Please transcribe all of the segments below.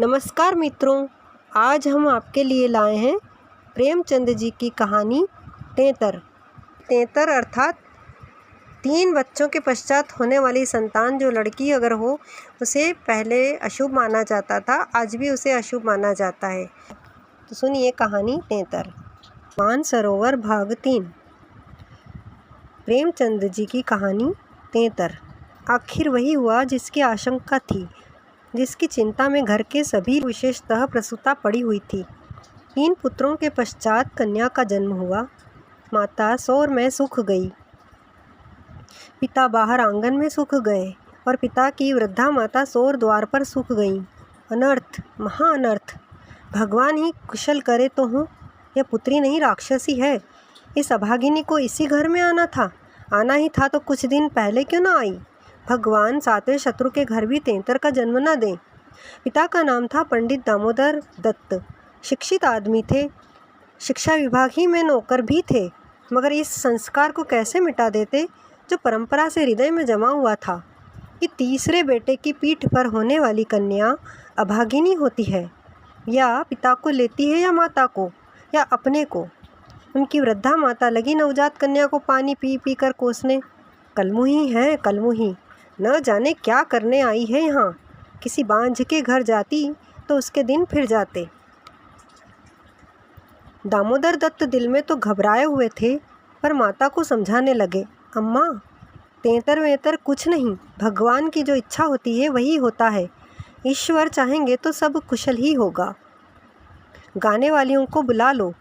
नमस्कार मित्रों, आज हम आपके लिए लाए हैं प्रेमचंद जी की कहानी तेतर। तेतर अर्थात 3 बच्चों के पश्चात होने वाली संतान। जो लड़की अगर हो उसे पहले अशुभ माना जाता था, आज भी उसे अशुभ माना जाता है। तो सुनिए कहानी तेतर। मानसरोवर भाग 3। प्रेमचंद जी की कहानी तेतर। आखिर वही हुआ जिसकी आशंका थी, जिसकी चिंता में घर के सभी, विशेषतः प्रसूता पड़ी हुई थी। 3 पुत्रों के पश्चात कन्या का जन्म हुआ। माता सौर में सूख गई, पिता बाहर आंगन में सूख गए और पिता की वृद्धा माता सौर द्वार पर सूख गई। अनर्थ, महा अनर्थ। भगवान ही कुशल करे तो हूँ, यह पुत्री नहीं राक्षसी है। इस अभागिनी को इसी घर में आना था। आना ही था तो कुछ दिन पहले क्यों ना आई। भगवान 7वें शत्रु के घर भी तेतर का जन्म न दें। पिता का नाम था पंडित दामोदर दत्त। शिक्षित आदमी थे, शिक्षा विभाग ही में नौकर भी थे, मगर इस संस्कार को कैसे मिटा देते जो परंपरा से हृदय में जमा हुआ था कि तीसरे बेटे की पीठ पर होने वाली कन्या अभागिनी होती है। या पिता को लेती है या माता को या अपने को। उनकी वृद्धा माता लगी नवजात कन्या को पानी पी पी कर कोसने। कलमुही है, कलमुही, न जाने क्या करने आई है यहाँ। किसी बांझ के घर जाती तो उसके दिन फिर जाते। दामोदर दत्त दिल में तो घबराए हुए थे, पर माता को समझाने लगे, अम्मा, तेतर वेतर कुछ नहीं, भगवान की जो इच्छा होती है वही होता है। ईश्वर चाहेंगे तो सब कुशल ही होगा। गाने वालियों को बुला लो,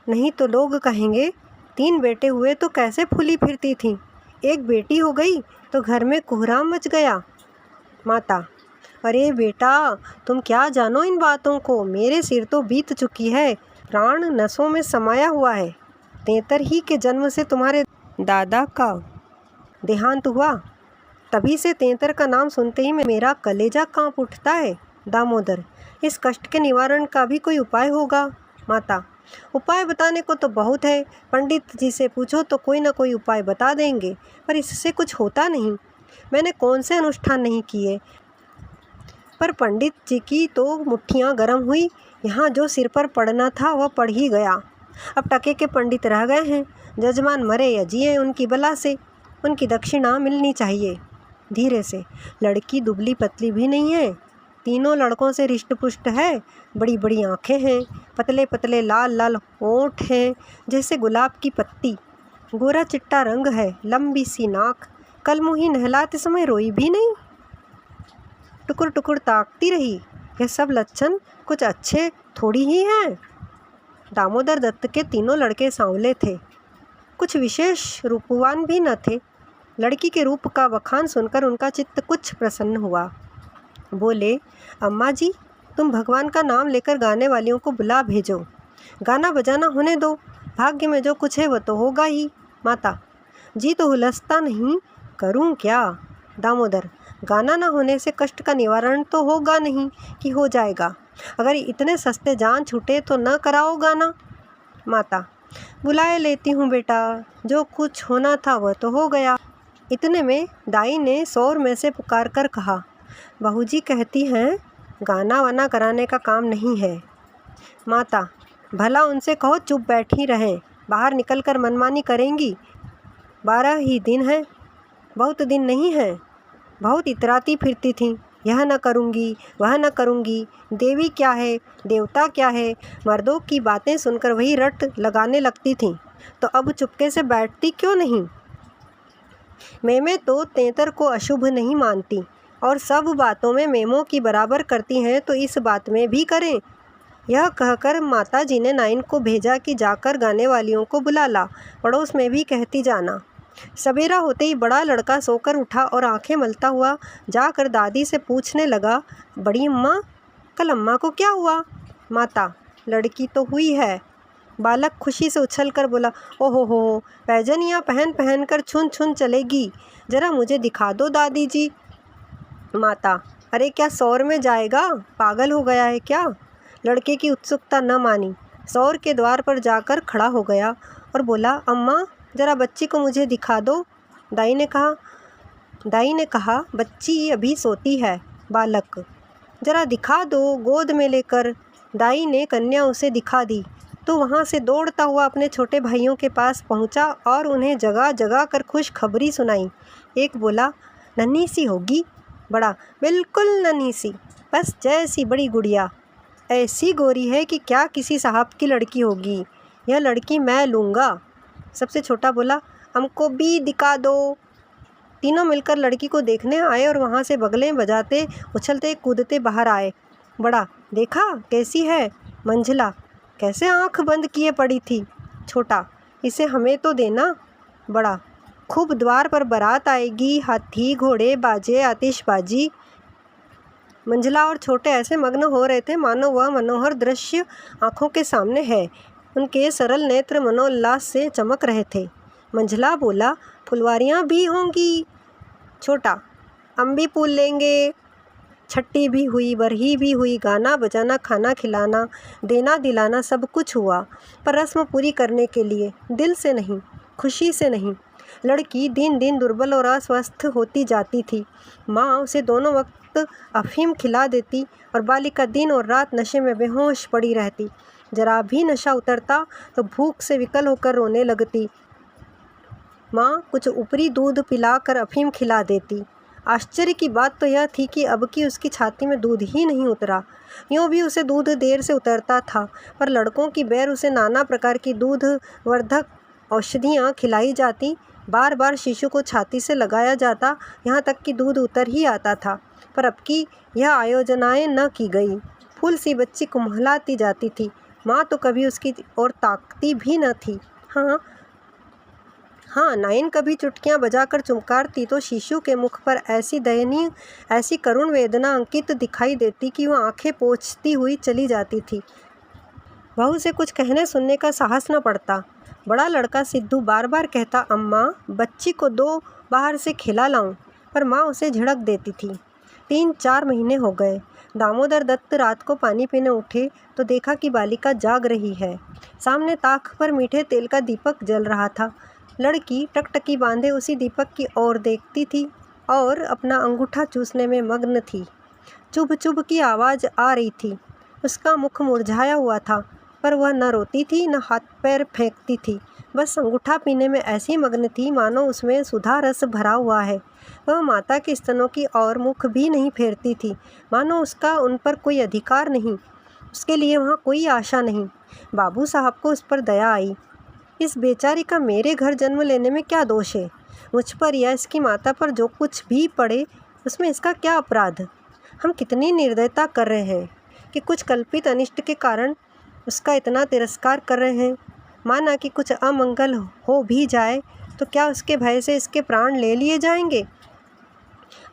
नहीं तो लोग कहेंगे 3 बेटे हुए तो कैसे फूली फिरती थी, एक बेटी हो गई तो घर में कोहराम मच गया। माता, अरे बेटा, तुम क्या जानो इन बातों को। मेरे सिर तो बीत चुकी है, प्राण नसों में समाया हुआ है। तेतर ही के जन्म से तुम्हारे दादा का देहांत हुआ, तभी से तेतर का नाम सुनते ही मेरा कलेजा कांप उठता है। दामोदर, इस कष्ट के निवारण का भी कोई उपाय होगा। माता, उपाय बताने को तो बहुत है, पंडित जी से पूछो तो कोई ना कोई उपाय बता देंगे, पर इससे कुछ होता नहीं। मैंने कौन से अनुष्ठान नहीं किए, पर पंडित जी की तो मुट्ठियाँ गर्म हुई। यहाँ जो सिर पर पड़ना था वह पड़ ही गया। अब टके के पंडित रह गए हैं। जजमान मरे या जिए, उनकी बला से उनकी दक्षिणा मिलनी चाहिए। धीरे से, लड़की दुबली पतली भी नहीं है, तीनों लड़कों से रिष्ट पुष्ट है। बड़ी बड़ी आँखें हैं, पतले पतले लाल लाल होंठ हैं जैसे गुलाब की पत्ती, गोरा चिट्टा रंग है, लंबी सी नाक। कलमुही नहलाते समय रोई भी नहीं, टुकुर टुकुर ताकती रही। यह सब लक्षण कुछ अच्छे थोड़ी ही हैं। दामोदर दत्त के तीनों लड़के सांवले थे, कुछ विशेष रूपवान भी न थे। लड़की के रूप का बखान सुनकर उनका चित्त कुछ प्रसन्न हुआ। बोले, अम्मा जी, तुम भगवान का नाम लेकर गाने वालियों को बुला भेजो। गाना बजाना होने दो, भाग्य में जो कुछ है वह तो होगा ही। माता, जी तो हुलसता नहीं, करूं क्या। दामोदर, गाना न होने से कष्ट का निवारण तो होगा नहीं कि हो जाएगा। अगर इतने सस्ते जान छूटे तो न कराओ गाना। माता, बुलाए लेती हूँ बेटा, जो कुछ होना था वह तो हो गया। इतने में दाई ने सौर में से पुकार कर कहा, बहूजी कहती हैं गाना वाना कराने का काम नहीं है। माता, भला उनसे कहो चुप बैठी रहें, बाहर निकलकर मनमानी करेंगी। 12 ही दिन हैं, बहुत दिन नहीं हैं। बहुत इतराती फिरती थीं, यह न करूँगी वह न करूँगी, देवी क्या है देवता क्या है। मर्दों की बातें सुनकर वही रट लगाने लगती थीं, तो अब चुपके से बैठती क्यों नहीं। मैं तो तेतर को अशुभ नहीं मानती और सब बातों में मेमों की बराबर करती हैं, तो इस बात में भी करें। यह कहकर माता जी ने नाइन को भेजा कि जाकर गाने वालियों को बुला ला, पड़ोस में भी कहती जाना। सवेरा होते ही बड़ा लड़का सोकर उठा और आंखें मलता हुआ जाकर दादी से पूछने लगा, बड़ी अम्मा, कल अम्मा को क्या हुआ। माता, लड़की तो हुई है। बालक खुशी से उछलकर बोला, ओहो हो, पैजनियाँ पहन पहन कर छुन छुन चलेगी, जरा मुझे दिखा दो दादी जी। माता, अरे क्या सौर में जाएगा, पागल हो गया है क्या। लड़के की उत्सुकता न मानी, सौर के द्वार पर जाकर खड़ा हो गया और बोला, अम्मा, जरा बच्ची को मुझे दिखा दो। दाई ने कहा, बच्ची अभी सोती है। बालक, जरा दिखा दो। गोद में लेकर दाई ने कन्या उसे दिखा दी तो वहाँ से दौड़ता हुआ अपने छोटे भाइयों के पास पहुँचा और उन्हें जगा जगा कर खुशखबरी सुनाई। एक बोला, नन्ही सी होगी। बड़ा, बिल्कुल नन्ही सी, बस जैसी बड़ी गुड़िया। ऐसी गोरी है कि क्या किसी साहब की लड़की होगी। यह लड़की मैं लूँगा। सबसे छोटा बोला, हमको भी दिखा दो। तीनों मिलकर लड़की को देखने आए और वहाँ से बगलें बजाते उछलते कूदते बाहर आए। बड़ा, देखा कैसी है। मंझला, कैसे आंख बंद किए पड़ी थी। छोटा, इसे हमें तो देना। बड़ा, खूब द्वार पर बारात आएगी, हाथी घोड़े बाजे आतिशबाजी। मंझला और छोटे ऐसे मग्न हो रहे थे मानो वह मनोहर दृश्य आँखों के सामने है। उनके सरल नेत्र मनोल्लास से चमक रहे थे। मंझला बोला, फुलवारियाँ भी होंगी। छोटा, हम भी फूल लेंगे। छट्टी भी हुई, बरही भी हुई, गाना बजाना, खाना खिलाना, देना दिलाना सब कुछ हुआ, पर रस्म पूरी करने के लिए, दिल से नहीं, खुशी से नहीं। लड़की दिन दिन दुर्बल और अस्वस्थ होती जाती थी। माँ उसे दोनों वक्त अफीम खिला देती और बालिका दिन और रात नशे में बेहोश पड़ी रहती। जरा भी नशा उतरता तो भूख से विकल होकर रोने लगती। माँ कुछ ऊपरी दूध पिलाकर अफीम खिला देती। आश्चर्य की बात तो यह थी कि अब की उसकी छाती में दूध ही नहीं उतरा। यूँ भी उसे दूध देर से उतरता था, पर लड़कों की बैर उसे नाना प्रकार की दूध वर्धक औषधियाँ खिलाई जाती। बार बार शिशु को छाती से लगाया जाता, यहाँ तक कि दूध उतर ही आता था। पर अब की यह आयोजनाएँ न की गई। फूल सी बच्ची कुम्हलाती जाती थी। माँ तो कभी उसकी ओर ताकती भी न थी। हाँ, नाइन कभी चुटकियाँ बजाकर चुमकारती तो शिशु के मुख पर ऐसी दयनीय, ऐसी करुण वेदना अंकित दिखाई देती कि वह आंखें पोंछती हुई चली जाती थी। बहू से कुछ कहने सुनने का साहस न पड़ता। बड़ा लड़का सिद्धू बार बार कहता, अम्मा बच्ची को दो, बाहर से खिला लाऊं, पर माँ उसे झिड़क देती थी। 3-4 महीने हो गए। दामोदर दत्त रात को पानी पीने उठे तो देखा कि बालिका जाग रही है। सामने ताक पर मीठे तेल का दीपक जल रहा था। लड़की टकटकी बांधे उसी दीपक की ओर देखती थी और अपना अंगूठा चूसने में मग्न थी। चुभ चुभ की आवाज़ आ रही थी। उसका मुख मुरझाया हुआ था, पर वह न रोती थी न हाथ पैर फेंकती थी। बस अंगूठा पीने में ऐसी मग्न थी मानो उसमें सुधा रस भरा हुआ है। वह माता के स्तनों की ओर मुख भी नहीं फेरती थी, मानो उसका उन पर कोई अधिकार नहीं, उसके लिए वहाँ कोई आशा नहीं। बाबू साहब को उस पर दया आई। इस बेचारी का मेरे घर जन्म लेने में क्या दोष है। मुझ पर या इसकी माता पर जो कुछ भी पड़े उसमें इसका क्या अपराध। हम कितनी निर्दयता कर रहे हैं कि कुछ कल्पित अनिष्ट के कारण उसका इतना तिरस्कार कर रहे हैं। माना कि कुछ अमंगल हो भी जाए तो क्या उसके भय से इसके प्राण ले लिए जाएंगे।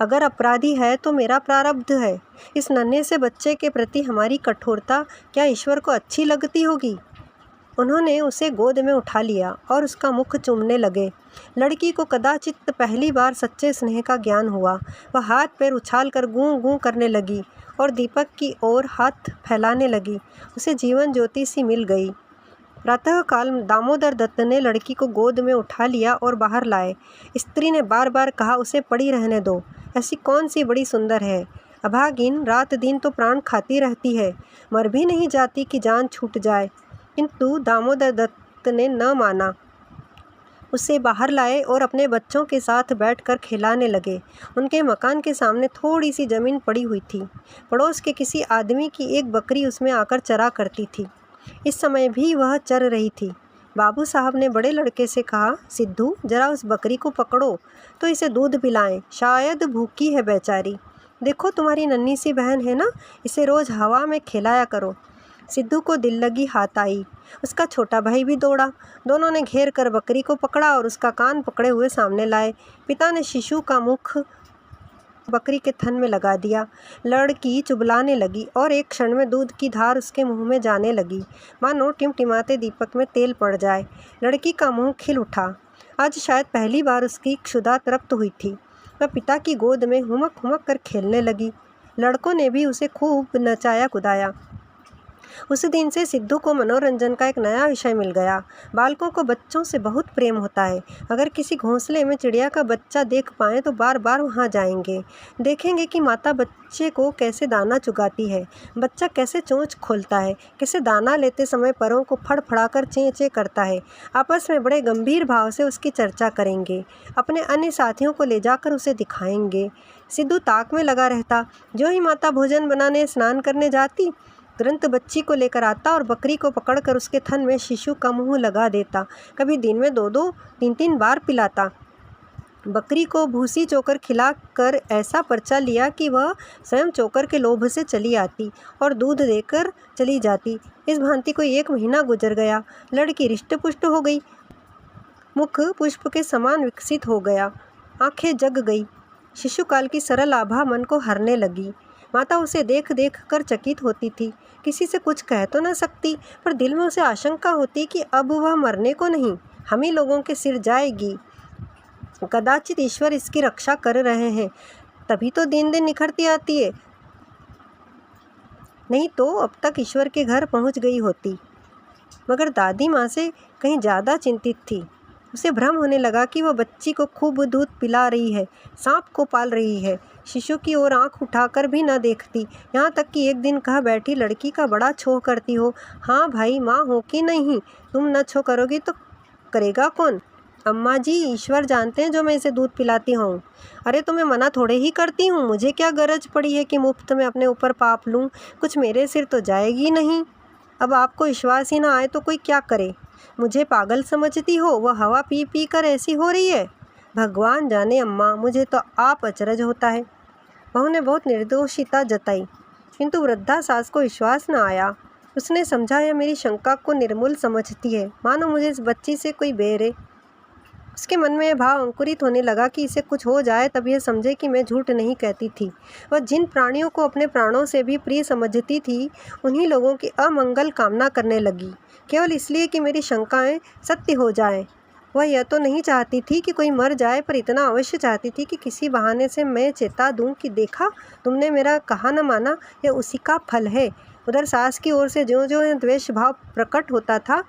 अगर अपराधी है तो मेरा प्रारब्ध है। इस नन्हे से बच्चे के प्रति हमारी कठोरता क्या ईश्वर को अच्छी लगती होगी। उन्होंने उसे गोद में उठा लिया और उसका मुख चूमने लगे। लड़की को कदाचित पहली बार सच्चे स्नेह का ज्ञान हुआ। वह हाथ पैर उछालकर गूं गूं करने लगी और दीपक की ओर हाथ फैलाने लगी। उसे जीवन ज्योति सी मिल गई। प्रातःकाल दामोदर दत्त ने लड़की को गोद में उठा लिया और बाहर लाए। स्त्री ने बार बार कहा, उसे पड़ी रहने दो, ऐसी कौन सी बड़ी सुंदर है। अभागिन रात दिन तो प्राण खाती रहती है, मर भी नहीं जाती कि जान छूट जाए। किंतु दामोदर दत्त ने न माना। उसे बाहर लाए और अपने बच्चों के साथ बैठकर खिलाने लगे। उनके मकान के सामने थोड़ी सी ज़मीन पड़ी हुई थी। पड़ोस के किसी आदमी की एक बकरी उसमें आकर चरा करती थी। इस समय भी वह चर रही थी। बाबू साहब ने बड़े लड़के से कहा, सिद्धू जरा उस बकरी को पकड़ो तो इसे दूध पिलाएं, शायद भूखी है बेचारी। देखो तुम्हारी नन्ही सी बहन है ना, इसे रोज़ हवा में खिलाया करो। सिद्धू को दिल लगी हाथ आई। उसका छोटा भाई भी दौड़ा। दोनों ने घेर कर बकरी को पकड़ा और उसका कान पकड़े हुए सामने लाए। पिता ने शिशु का मुख बकरी के थन में लगा दिया। लड़की चुबलाने लगी और एक क्षण में दूध की धार उसके मुंह में जाने लगी, मानो टिमटिमाते दीपक में तेल पड़ जाए। लड़की का मुंह खिल उठा। आज शायद पहली बार उसकी क्षुधा तृप्त हुई थी। वह पिता की गोद में हुमक हुमक कर खेलने लगी। लड़कों ने भी उसे खूब नचाया कुदाया। उस दिन से सिद्धू को मनोरंजन का एक नया विषय मिल गया। बालकों को बच्चों से बहुत प्रेम होता है। अगर किसी घोंसले में चिड़िया का बच्चा देख पाएँ तो बार बार वहाँ जाएंगे। देखेंगे कि माता बच्चे को कैसे दाना चुगाती है, बच्चा कैसे चोंच खोलता है, कैसे दाना लेते समय पैरों को फड़फड़ाकर चें चें करता है। आपस में बड़े गंभीर भाव से उसकी चर्चा करेंगे। अपने अन्य साथियों को ले जाकर उसे दिखाएंगे। सिद्धू ताक में लगा रहता। जो ही माता भोजन बनाने स्नान करने जाती, तुरंत बच्ची को लेकर आता और बकरी को पकड़कर उसके थन में शिशु का मुंह लगा देता। कभी दिन में 2-2, 3-3 बार पिलाता। बकरी को भूसी चोकर खिलाकर ऐसा पर्चा लिया कि वह स्वयं चोकर के लोभ से चली आती और दूध देकर चली जाती। इस भांति कोई 1 महीना गुजर गया। लड़की रिष्ट-पुष्ट हो गई, मुख पुष्प के समान विकसित हो गया, आंखें जग गई। शिशुकाल की सरल आभा मन को हरने लगी। माता उसे देख देख कर चकित होती थी। किसी से कुछ कह तो न सकती, पर दिल में उसे आशंका होती कि अब वह मरने को नहीं, हम ही लोगों के सिर जाएगी। कदाचित ईश्वर इसकी रक्षा कर रहे हैं, तभी तो दिन दिन निखरती आती है, नहीं तो अब तक ईश्वर के घर पहुंच गई होती। मगर दादी माँ से कहीं ज़्यादा चिंतित थी। उसे भ्रम होने लगा कि वह बच्ची को खूब दूध पिला रही है, सांप को पाल रही है। शिशु की ओर आंख उठाकर भी न देखती। यहाँ तक कि एक दिन कह बैठी, लड़की का बड़ा छोह करती हो। हाँ भाई, माँ हो कि नहीं, तुम न छोह करोगी तो करेगा कौन? अम्मा जी, ईश्वर जानते हैं जो मैं इसे दूध पिलाती हूँ। अरे तो मैं मना थोड़े ही करती हूँ, मुझे क्या गरज पड़ी है कि मुफ्त में अपने ऊपर पाप लूँ, कुछ मेरे सिर तो जाएगी नहीं। अब आपको विश्वास ही ना आए तो कोई क्या करे? मुझे पागल समझती हो? वह हवा पी पी कर ऐसी हो रही है। भगवान जाने अम्मा, मुझे तो आप अचरज होता है। बहू ने बहुत निर्दोषिता जताई, किंतु वृद्धा सास को विश्वास न आया। उसने समझा यह मेरी शंका को निर्मूल समझती है, मानो मुझे इस बच्ची से कोई बैर है। उसके मन में यह भाव अंकुरित होने लगा कि इसे कुछ हो जाए तब यह समझे कि मैं झूठ नहीं कहती थी। वह जिन प्राणियों को अपने प्राणों से भी प्रिय समझती थी, उन्हीं लोगों की अमंगल कामना करने लगी, केवल इसलिए कि मेरी शंकाएं सत्य हो जाएं। वह यह तो नहीं चाहती थी कि कोई मर जाए, पर इतना अवश्य चाहती थी कि किसी बहाने से मैं चेता दूं कि देखा, तुमने मेरा कहा न माना, यह उसी का फल है। उधर सास की ओर से ज्यों ज्यों द्वेष भाव प्रकट होता था,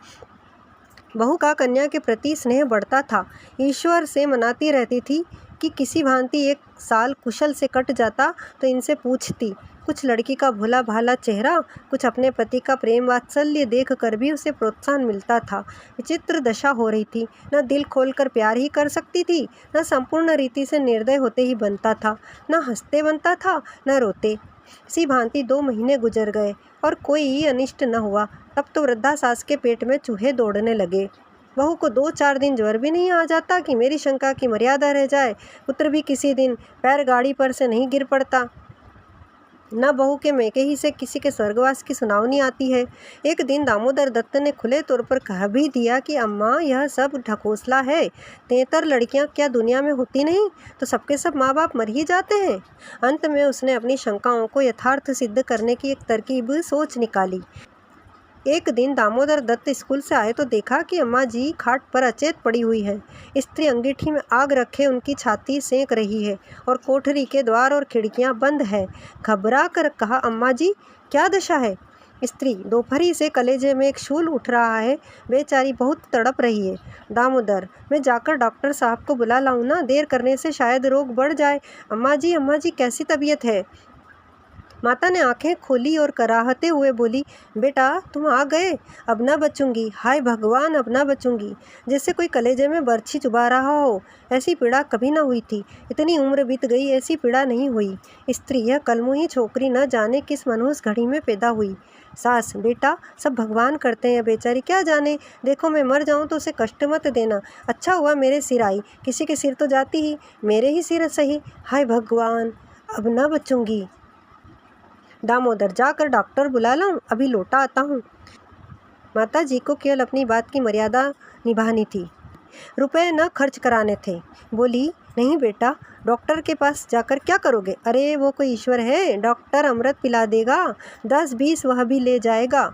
बहू का कन्या के प्रति स्नेह बढ़ता था। ईश्वर से मनाती रहती थी कि किसी भांति 1 साल कुशल से कट जाता तो इनसे पूछती। कुछ लड़की का भोला भाला चेहरा, कुछ अपने पति का प्रेम वात्सल्य देख कर भी उसे प्रोत्साहन मिलता था। विचित्र दशा हो रही थी। न दिल खोलकर प्यार ही कर सकती थी, न संपूर्ण रीति से निर्दय होते ही बनता था, न हंसते बनता था, न रोते। इसी भांति 2 महीने गुजर गए और कोई अनिष्ट न हुआ। तब तो वृद्धा सास के पेट में चूहे दौड़ने लगे। बहू को 2-4 दिन ज्वर भी नहीं आ जाता कि मेरी शंका की मर्यादा रह जाए। पुत्र भी किसी दिन पैर गाड़ी पर से नहीं गिर पड़ता। न बहू के मैके ही से किसी के स्वर्गवास की सुनावनी आती है। एक दिन दामोदर दत्त ने खुले तौर पर कह भी दिया कि अम्मा, यह सब ढकोसला है। 73 लड़कियां क्या दुनिया में होती नहीं, तो सबके सब माँ बाप मर ही जाते हैं। अंत में उसने अपनी शंकाओं को यथार्थ सिद्ध करने की एक तरकीब सोच निकाली। एक दिन दामोदर दत्त स्कूल से आए तो देखा कि अम्मा जी खाट पर अचेत पड़ी हुई है। स्त्री अंगीठी में आग रखे उनकी छाती सेंक रही है और कोठरी के द्वार और खिड़कियां बंद है। घबरा कर कहा, अम्मा जी क्या दशा है? स्त्री, दोपहरी से कलेजे में एक शूल उठ रहा है, बेचारी बहुत तड़प रही है। दामोदर, मैं जाकर डॉक्टर साहब को बुला लाऊं ना, देर करने से शायद रोग बढ़ जाए। अम्मा जी कैसी तबीयत है? माता ने आंखें खोली और कराहते हुए बोली, बेटा तुम आ गए, अब न बचूंगी। हाय भगवान, अब न बचूंगी। जैसे कोई कलेजे में बर्छी चुभा रहा हो। ऐसी पीड़ा कभी न हुई थी, इतनी उम्र बीत गई ऐसी पीड़ा नहीं हुई। स्त्री, यह कलमुही छोकरी न जाने किस मनहूस घड़ी में पैदा हुई। सास, बेटा सब भगवान करते हैं, बेचारी क्या जाने। देखो मैं मर जाऊं तो उसे कष्ट मत देना। अच्छा हुआ मेरे सिर आई, किसी के सिर तो जाती ही, मेरे ही सिर सही। हाय भगवान, अब न बचूंगी। दामोदर, जाकर डॉक्टर बुला लाऊं? अभी लौटा आता हूँ। माता जी को केवल अपनी बात की मर्यादा निभानी थी, रुपए न खर्च कराने थे। बोली, नहीं बेटा, डॉक्टर के पास जाकर क्या करोगे? अरे वो कोई ईश्वर है, डॉक्टर अमृत पिला देगा, 10-20 वह भी ले जाएगा।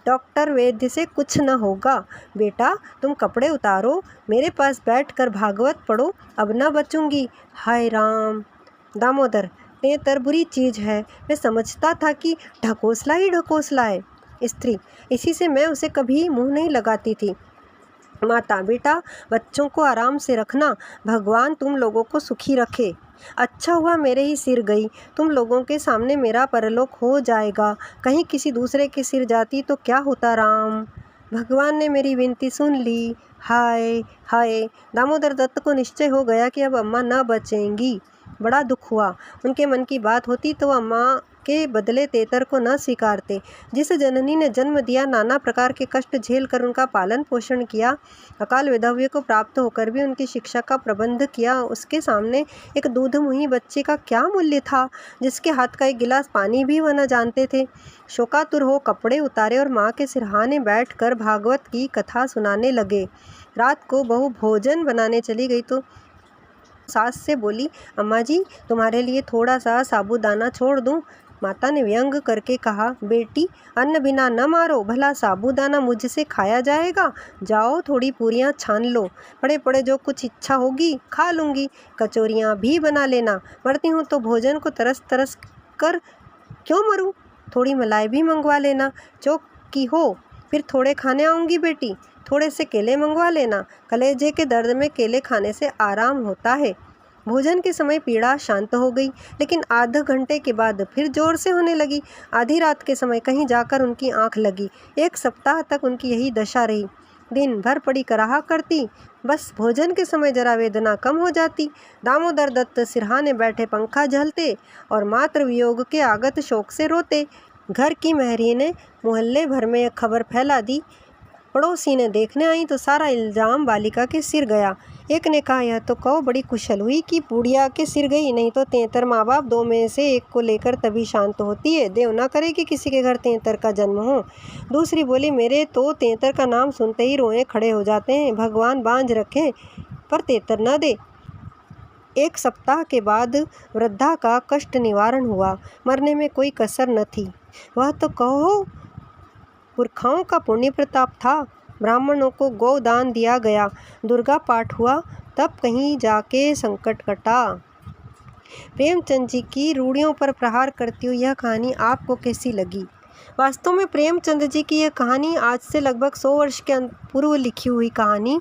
डॉक्टर वैद्य से कुछ न होगा। बेटा तुम कपड़े उतारो, मेरे पास बैठकर भागवत पढ़ो, अब न बचूंगी। हाय राम। दामोदर, नेतर बुरी चीज़ है, मैं समझता था कि ढकोसला ही ढकोसला है। स्त्री, इसी से मैं उसे कभी मुँह नहीं लगाती थी। माता, बेटा बच्चों को आराम से रखना, भगवान तुम लोगों को सुखी रखे। अच्छा हुआ मेरे ही सिर गई, तुम लोगों के सामने मेरा परलोक हो जाएगा, कहीं किसी दूसरे के सिर जाती तो क्या होता राम। भगवान ने मेरी विनती सुन ली। हाय हाय, दामोदर दत्त को निश्चय हो गया कि अब अम्मा न बचेंगी। बड़ा दुख हुआ। उनके मन की बात होती तो अम्मा के बदले तेतर को न स्वीकारते। जिस जननी ने जन्म दिया, नाना प्रकार के कष्ट झेल कर उनका पालन पोषण किया, अकाल विधव्य को प्राप्त होकर भी उनकी शिक्षा का प्रबंध किया, उसके सामने एक दूधमुही बच्चे का क्या मूल्य था, जिसके हाथ का एक गिलास पानी भी वह न जानते थे। शोकातुर हो कपड़े उतारे और माँ के सिरहाने बैठ कर भागवत की कथा सुनाने लगे। रात को बहू भोजन बनाने चली गई तो सास से बोली, अम्मा जी तुम्हारे लिए थोड़ा सा साबूदाना छोड़ दूं। माता ने व्यंग करके कहा, बेटी अन्न बिना न मारो, भला साबूदाना मुझसे खाया जाएगा। जाओ थोड़ी पूरियां छान लो, पड़े पड़े जो कुछ इच्छा होगी खा लूँगी, कचौरियाँ भी बना लेना। मरती हूँ तो भोजन को तरस तरस कर क्यों मरूँ। थोड़ी मलाई भी मंगवा लेना, चौक की हो, फिर थोड़े खाने आऊँगी बेटी। थोड़े से केले मंगवा लेना, कलेजे के दर्द में केले खाने से आराम होता है। भोजन के समय पीड़ा शांत हो गई, लेकिन आधे घंटे के बाद फिर जोर से होने लगी। आधी रात के समय कहीं जाकर उनकी आंख लगी। 1 सप्ताह तक उनकी यही दशा रही। दिन भर पड़ी कराहा करती, बस भोजन के समय जरा वेदना कम हो जाती। दामोदर दत्त सिरहाने बैठे पंखा झलते और मातृ वियोग के आगत शोक से रोते। घर की महरी ने मोहल्ले भर में खबर फैला दी। पड़ोसी ने देखने आई तो सारा इल्ज़ाम बालिका के सिर गया। एक ने कहा, यह तो कहो बड़ी कुशल हुई कि बुढ़िया के सिर गई, नहीं तो तेतर माँ बाप 2 में से एक को लेकर तभी शांत होती है। देव ना करे कि किसी के घर तेतर का जन्म हो। दूसरी बोली, मेरे तो तेतर का नाम सुनते ही रोए खड़े हो जाते हैं, भगवान बांझ रखे पर तेतर न दे। 1 सप्ताह के बाद वृद्धा का कष्ट निवारण हुआ, मरने में कोई कसर न थी। वह तो कहो पुरखाओं का पुण्य प्रताप था। ब्राह्मणों को गोदान दिया गया, दुर्गा पाठ हुआ, तब कहीं जाके संकट कटा। प्रेमचंद जी की रूढ़ियों पर प्रहार करती हुई यह कहानी आपको कैसी लगी। वास्तव में प्रेमचंद जी की यह कहानी आज से लगभग 100 वर्ष के पूर्व लिखी हुई कहानी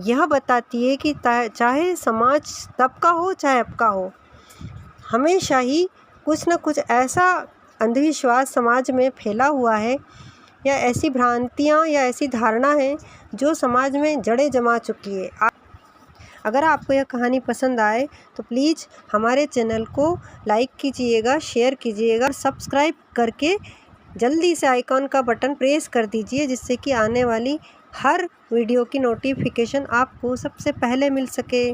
यह बताती है कि चाहे समाज तब का हो चाहे अब का हो, हमेशा ही कुछ न कुछ ऐसा अंधविश्वास समाज में फैला हुआ है, या ऐसी भ्रांतियाँ या ऐसी धारणा है जो समाज में जड़ें जमा चुकी है। अगर आपको यह कहानी पसंद आए तो प्लीज़ हमारे चैनल को लाइक कीजिएगा, शेयर कीजिएगा, सब्सक्राइब करके जल्दी से आइकॉन का बटन प्रेस कर दीजिए, जिससे कि आने वाली हर वीडियो की नोटिफिकेशन आपको सबसे पहले मिल सके।